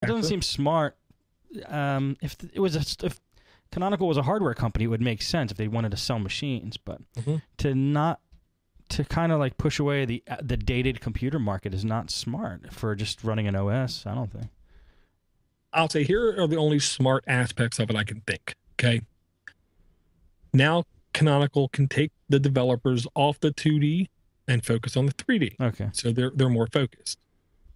It doesn't seem smart. If Canonical was a hardware company, it would make sense if they wanted to sell machines. But to kind of like push away the dated computer market is not smart for just running an OS. I don't think. I'll say here are the only smart aspects of it I can think. Okay. Now Canonical can take the developers off the 2D and focus on the 3D. Okay. So they're more focused.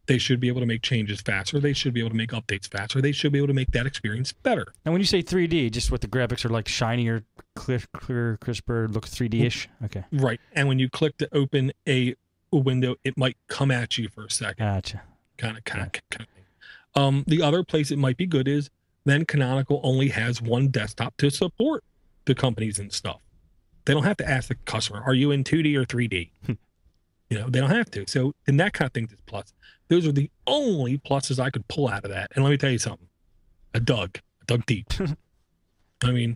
They should be able to make changes faster. They should be able to make updates faster. They should be able to make that experience better. And when you say 3D, just what the graphics are like shinier, clearer, crisper, look 3D-ish? Okay. Right. And when you click to open a window, it might come at you for a second. Gotcha. Kind of thing. The other place it might be good is then Canonical only has one desktop to support the companies and stuff. They don't have to ask the customer, are you in 2D or 3D? You know, they don't have to. So, and that kind of thing is plus. Those are the only pluses I could pull out of that. And let me tell you something. I dug deep. I mean,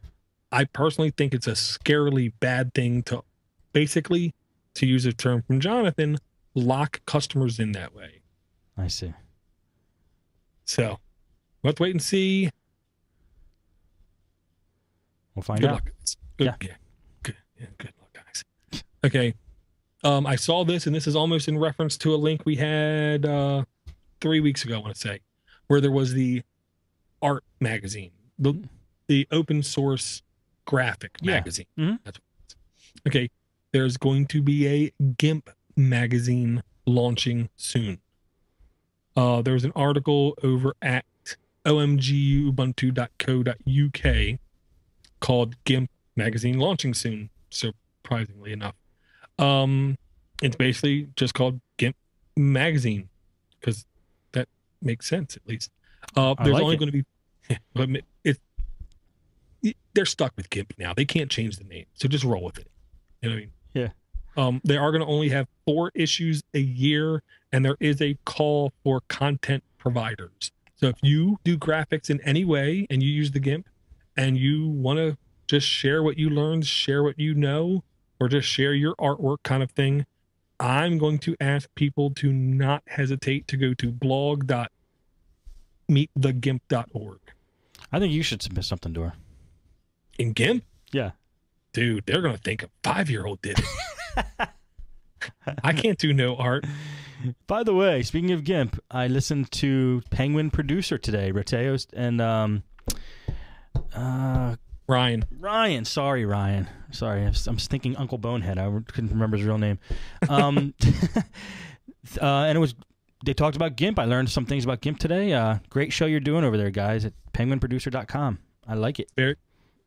I personally think it's a scarily bad thing to basically, to use a term from Jonathan, lock customers in that way. I see. So, we'll have to wait and see. We'll find Good out. luck. Good, yeah. Good luck, guys. Okay. I saw this, and this is almost in reference to a link we had 3 weeks ago, I want to say, where there was the art magazine, the open source graphic magazine. Mm-hmm. That's what it is. Okay. There's going to be a GIMP magazine launching soon. There's an article over at omgubuntu.co.uk called GIMP magazine launching soon, surprisingly enough. It's basically just called GIMP magazine because that makes sense, at least. There's like only it. going to be, but they're stuck with GIMP now. They can't change the name, so just roll with it. You know what I mean? Yeah. They are going to only have 4 issues a year, and there is a call for content providers. So if you do graphics in any way and you use the GIMP and you want to just share what you learned, share what you know, or just share your artwork kind of thing, I'm going to ask people to not hesitate to go to blog.meetthegimp.org. I think you should submit something to her. In GIMP? Yeah. Dude, they're going to think a 5-year-old did it. I can't do no art. By the way, speaking of GIMP, I listened to Penguin Producer today, Rateos, and Ryan. Sorry, Ryan. Sorry, I'm thinking Uncle Bonehead. I couldn't remember his real name. And it was, they talked about GIMP. I learned some things about GIMP today. Great show you're doing over there, guys, at penguinproducer.com. I like it. Very,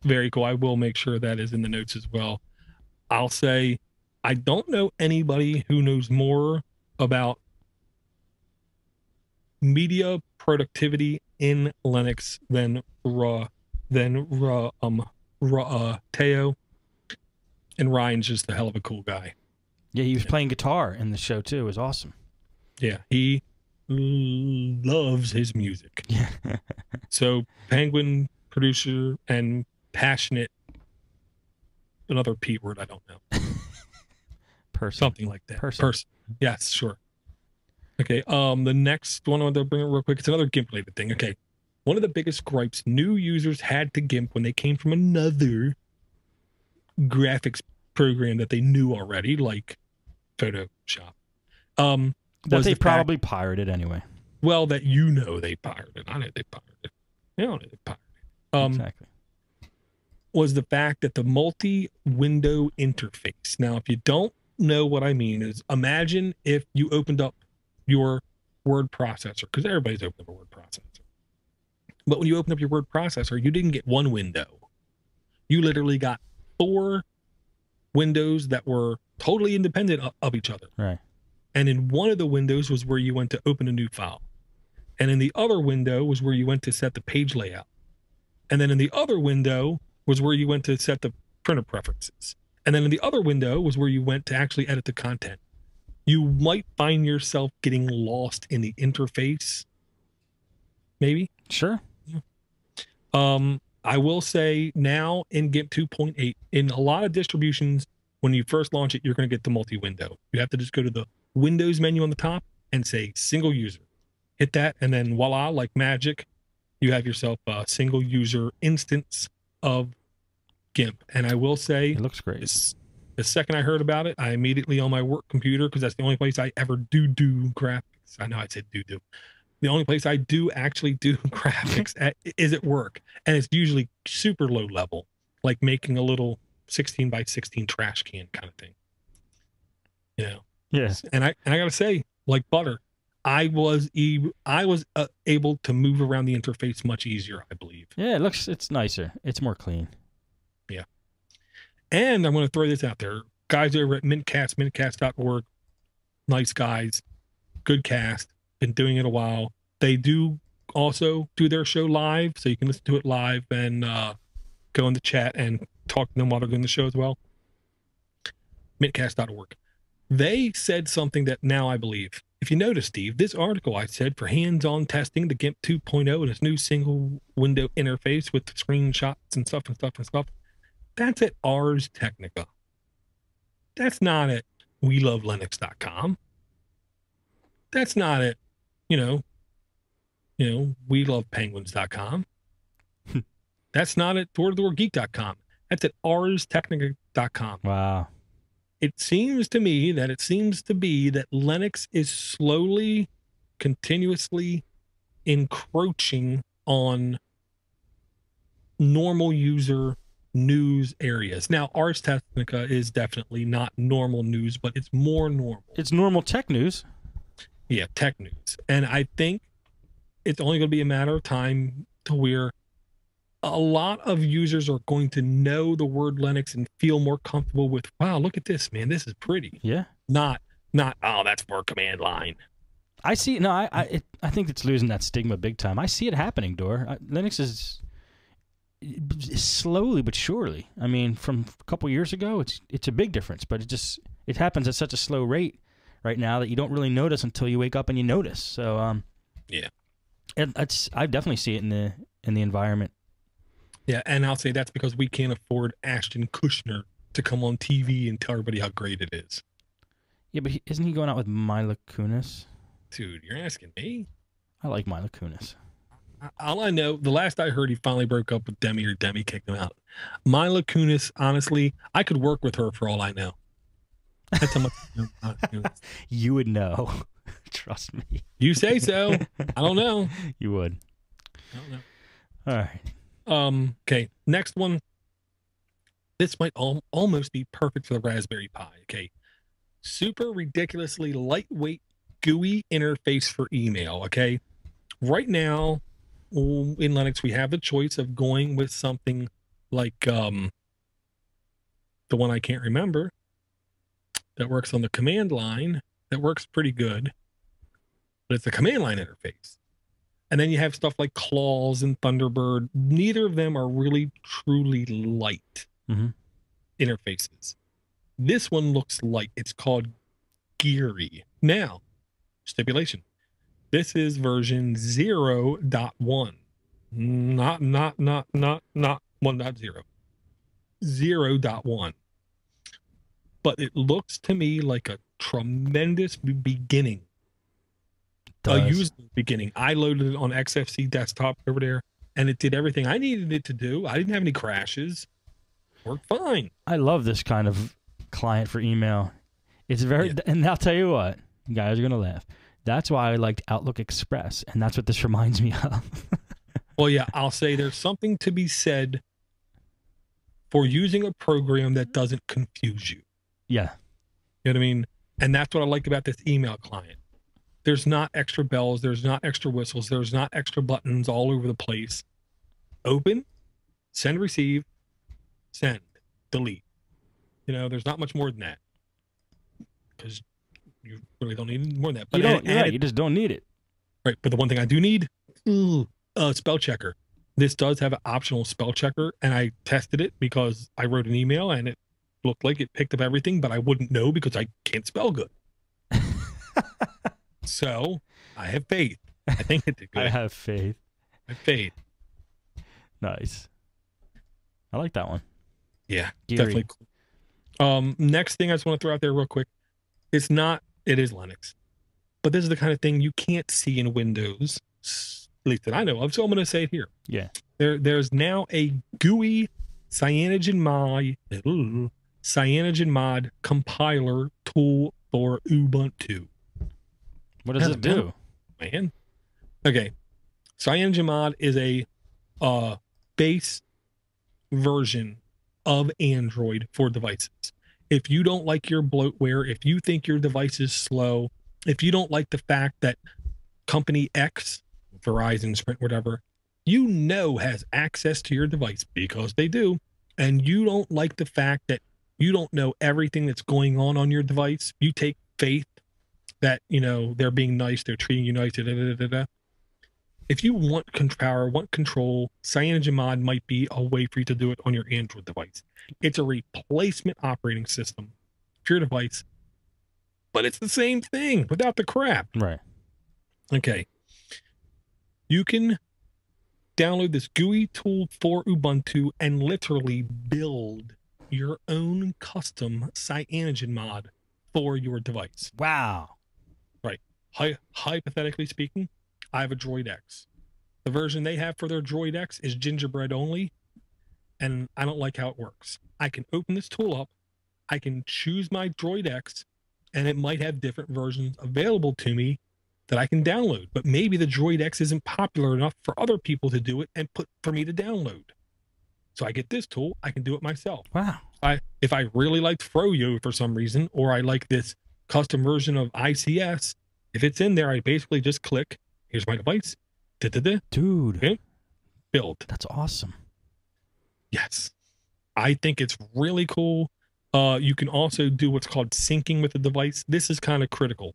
very cool. I will make sure that is in the notes as well. I'll say, I don't know anybody who knows more about media productivity in Linux than Teo, and Ryan's just a hell of a cool guy. Yeah, he was playing guitar in the show too. It was awesome. Yeah, he loves his music. Yeah. So Penguin Producer and passionate, another P word I don't know. Person. Something like that. Person. Yes, sure. Okay. The next one I want to bring it real quick. It's another GIMP related thing. Okay. One of the biggest gripes new users had to GIMP when they came from another graphics program that they knew already, like Photoshop. That they probably pirated anyway. Well, that they pirated. I know they pirated. You know they pirated. Exactly. Was the fact that the multi-window interface. Now, if you don't know what I mean, is imagine if you opened up your word processor, because everybody's opened up a word processor. But when you open up your word processor, you didn't get one window. You literally got 4 windows that were totally independent of each other. Right. And in one of the windows was where you went to open a new file. And in the other window was where you went to set the page layout. And then in the other window was where you went to set the printer preferences. And then in the other window was where you went to actually edit the content. You might find yourself getting lost in the interface. Maybe. Sure. I will say now in GIMP 2.8, in a lot of distributions, when you first launch it, you're going to get the multi-window. You have to just go to the Windows menu on the top and say single user. hit that, and then voila, like magic, you have yourself a single user instance of GIMP. And I will say, It looks great. the second I heard about it, I immediately on my work computer, because that's the only place I ever do graphics. I know I said do. The only place I do actually do graphics is at work. And it's usually super low level, like making a little 16 by 16 trash can kind of thing. You know? Yeah. And I gotta say, like butter, I was able to move around the interface much easier, I believe. Yeah, it's nicer. It's more clean. Yeah. And I'm going to throw this out there. Guys over at mintcast.org, nice guys, good cast, been doing it a while. They do also do their show live, so you can listen to it live and go in the chat and talk to them while they're doing the show as well. Mintcast.org. They said something that now I believe. If you notice, Steve, this article I said for hands-on testing the GIMP 2.0 and its new single window interface with screenshots and stuff. That's at Ars Technica. That's not at WeLoveLinux.com. That's not at, WeLovePenguins.com. That's not at DoorToDoorGeek.com. That's at ArsTechnica.com. Wow. It seems to be that Linux is slowly, continuously encroaching on normal user news areas. Now, Ars Technica is definitely not normal news, but it's more normal. It's normal tech news. Yeah, tech news. And I think it's only going to be a matter of time to where a lot of users are going to know the word Linux and feel more comfortable with, wow, look at this, man, this is pretty. Yeah. Not, oh, that's for command line. I see. No, I think it's losing that stigma big time. I see it happening, Linux is slowly but surely. I mean, from a couple years ago, it's a big difference, but it happens at such a slow rate right now that you don't really notice until you wake up and you notice. So, yeah, I definitely see it in the environment. Yeah, and I'll say that's because we can't afford Ashton Kutcher to come on TV and tell everybody how great it is. Yeah, but isn't he going out with Mila Kunis? Dude, you're asking me? I like Mila Kunis. All I know, the last I heard, he finally broke up with Demi, or Demi kicked him out. Mila Kunis, honestly, I could work with her for all I know. That's how much you would know. Trust me. You say so. I don't know. You would. I don't know. All right. Okay, next one. This might almost be perfect for the Raspberry Pi. Okay, super ridiculously lightweight GUI interface for email. Okay, right now in Linux we have the choice of going with something like the one I can't remember that works on the command line, that works pretty good, but it's a command line interface. And then you have stuff like Claws and Thunderbird. Neither of them are really truly light interfaces. This one looks light. It's called Geary. Now, stipulation. This is version 0.1. Not 1.0. 0.1. But it looks to me like a tremendous beginning. A usable beginning. I loaded it on XFC desktop over there, and it did everything I needed it to do. I didn't have any crashes. Worked fine. I love this kind of client for email. It's very, and I'll tell you what, you guys are gonna laugh. That's why I liked Outlook Express, and that's what this reminds me of. Well, yeah, I'll say there's something to be said for using a program that doesn't confuse you. Yeah. You know what I mean? And that's what I like about this email client. There's not extra bells. There's not extra whistles. There's not extra buttons all over the place. Open, send, receive, send, delete. There's not much more than that. Because you really don't need more than that. But you just don't need it. Right. But the one thing I do need, spell checker. This does have an optional spell checker, and I tested it because I wrote an email and it looked like it picked up everything, but I wouldn't know because I can't spell good. So I have faith. I think it did good. I have faith. Nice. I like that one. Yeah, Geary. definitely cool. Next thing I just want to throw out there real quick. It is Linux. but this is the kind of thing you can't see in Windows, at least that I know of. So I'm going to say it here. Yeah. There's now a GUI cyanogen mod compiler tool for Ubuntu. What does it do? Man. Okay. CyanogenMod is a base version of Android for devices. If you don't like your bloatware, if you think your device is slow, if you don't like the fact that company X, Verizon, Sprint, whatever, has access to your device because they do, and you don't like the fact that you don't know everything that's going on your device, you take faith that, they're being nice, they're treating you nice, If you want power, want control, CyanogenMod might be a way for you to do it on your Android device. It's a replacement operating system for your device, but it's the same thing without the crap. Right. Okay. You can download this GUI tool for Ubuntu and literally build your own custom CyanogenMod for your device. Wow. Right. Hypothetically speaking, I have a Droid X. The version they have for their Droid X is gingerbread only, and I don't like how it works. I can open this tool up, I can choose my Droid X, and it might have different versions available to me that I can download. But maybe the Droid X isn't popular enough for other people to do it and for me to download. So I get this tool, I can do it myself. Wow. If I really like Froyo for some reason, or I like this custom version of ICS, if it's in there, I basically just click, here's my device. Dude. Okay. Build. That's awesome. Yes. I think it's really cool. You can also do what's called syncing with the device. This is kind of critical.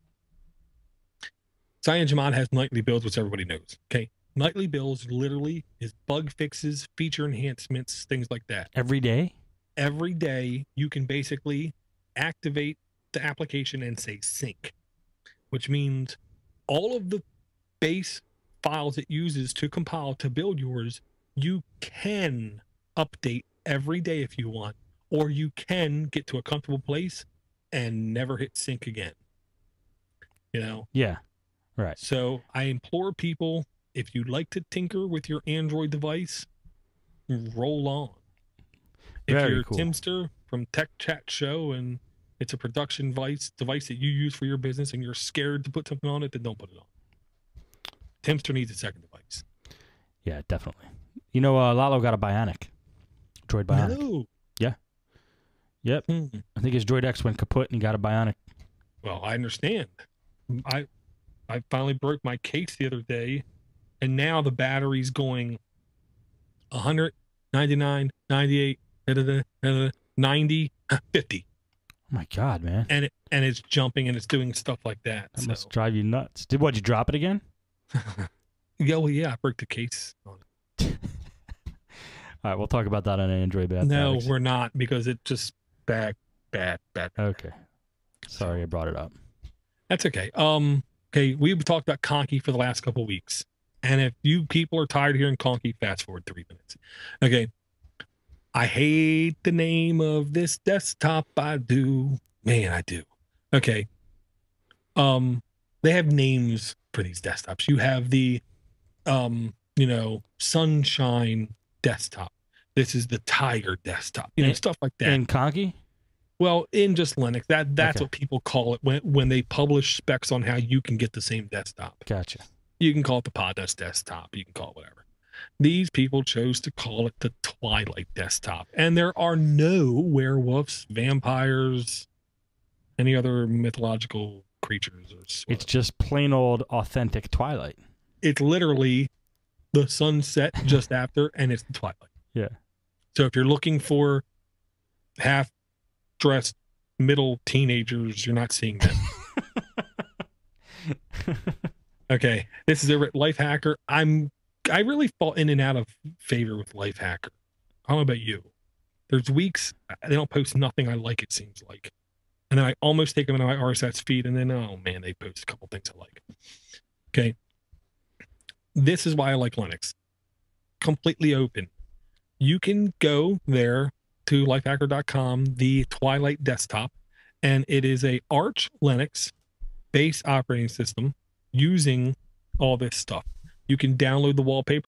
CyanogenMod has nightly builds, which everybody knows. Okay. Nightly builds literally is bug fixes, feature enhancements, things like that. Every day? Every day, you can basically activate the application and say sync, which means all of the base files it uses to compile to build yours, you can update every day if you want, or you can get to a comfortable place and never hit sync again. Yeah. Right. So I implore people, if you'd like to tinker with your Android device, roll on. If you're cool. Timster from Tech Chat Show and it's a production device that you use for your business and you're scared to put something on it, then don't put it on. Timster needs a second device. Yeah, definitely. Lalo got a Bionic. Droid Bionic. No. Yeah. Yep. I think his Droid X went kaput and he got a Bionic. Well, I understand. I finally broke my case the other day, and now the battery's going 100, 99, 98, 90, 50. Oh my God, man. And it's jumping and it's doing stuff like that. That must drive you nuts. Did you drop it again? Yeah, I broke the case on it. All right, we'll talk about that on Android Bad No, Topics. we're not, because it just bad. Okay. Sorry I brought it up. That's okay. Okay, we've talked about Conky for the last couple of weeks. And if you people are tired of hearing Conky, fast forward 3 minutes. Okay. I hate the name of this desktop. I do. Man, I do. Okay. They have names for these desktops. You have the Sunshine desktop. This is the Tiger desktop. Stuff like that. And Conky? Well, in just Linux, that's Okay. what people call it when they publish specs on how you can get the same desktop. Gotcha. You can call it the Podnutz desktop. You can call it whatever. These people chose to call it the Twilight desktop. And there are no werewolves, vampires, any other mythological creatures. It's just plain old authentic Twilight. It's literally the sunset just after, and it's the Twilight. Yeah. So if you're looking for half-dressed middle teenagers, you're not seeing them. Okay, this is over at Lifehacker. I really fall in and out of favor with Lifehacker. I don't know about you. There's weeks they don't post nothing I like, it seems like. And then I almost take them into my RSS feed, and then, oh man, they post a couple things I like. Okay. This is why I like Linux. Completely open. You can go there to lifehacker.com, the Twilight desktop, and it is a Arch Linux base operating system using all this stuff. You can download the wallpaper